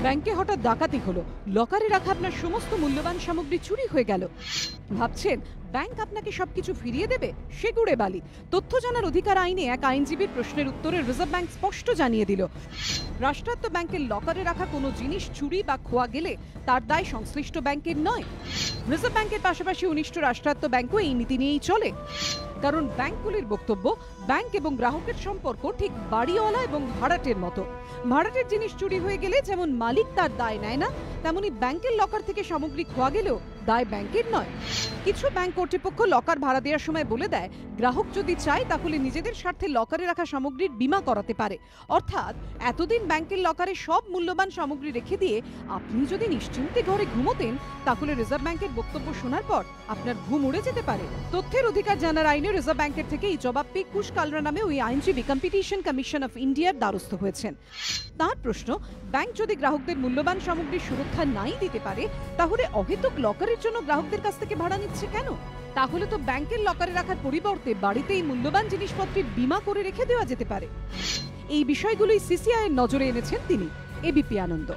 ব্যাংকে হঠাৎ ডাকাতি হলো, লকারে রাখা আপনার সমস্ত মূল্যবান সামগ্রী চুরি হয়ে গেল। ভাবছেন ব্যাংক আপনাকে সবকিছু ফিরিয়ে দেবে? সেগুড়ে বালি। তথ্য জানার অধিকার আইনে এক আইনজীবীর প্রশ্নের উত্তরে রিজার্ভ ব্যাংক স্পষ্ট জানিয়ে দিল, রাষ্ট্রায়ত্ত ব্যাংকের লকারে রাখা কোনো জিনিস চুরি বা খোয়া গেলে তার দায় সংশ্লিষ্ট ব্যাংকের নয়। রিজার্ভ ব্যাংকের পাশাপাশি 19টি রাষ্ট্রায়ত্ত ব্যাংকও এই নীতি নিয়েই চলে। কারণ ব্যাংকগুলির বক্তব্য, ব্যাংক এবং গ্রাহকের সম্পর্ক ঠিক বাড়িওয়ালা এবং ভাড়াটের মতো। ভাড়াটের জিনিস চুরি হয়ে গেলে যেমন মালিক তার দায় নেয় না, তেমনি ব্যাংকের লকার থেকে সামগ্রী খোয়া গেলেও দায় ব্যাংকের নয়। কিছু ব্যাংক কর্তৃপক্ষ লকার ভাড়া দেওয়ার সময় বলে দেয়, গ্রাহক যদি চায় তাহলে নিজেদের স্বার্থে লকারে রাখা সামগ্রীর বীমা করাতে পারে। অর্থাৎ এতদিন ব্যাংকের লকারে সব মূল্যবান সামগ্রী রেখে দিয়ে আপনি যদি নিশ্চিন্তে ঘরে ঘুমোতেন, তাহলে রিজার্ভ ব্যাংকের বক্তব্য শোনার পর আপনার ঘুম উড়ে যেতে পারে। তথ্যের অধিকার জানার আইনে রিজার্ভ ব্যাংকের থেকে এই জবাব পেয়ে কুশ কালরা নামে ওই আইনজীবী কম্পিটিশন কমিশন অফ ইন্ডিয়ার দ্বারস্থ হয়েছেন। তার প্রশ্ন, ব্যাংক যদি গ্রাহকদের মূল্যবান সামগ্রীর সুরক্ষা নাই দিতে পারে, তাহলে অহেতুক লকারের জন্য গ্রাহকদের কাছ থেকে ভাড়া নিচ্ছে কেন? তাহলে তো ব্যাংকের লকারে রাখার পরিবর্তে বাড়িতেই মূল্যবান জিনিসপত্রের বীমা করে রেখে দেওয়া যেতে পারে। এই বিষয়গুলোই সিসিআই এর নজরে এনেছেন তিনি। এবিপি আনন্দ।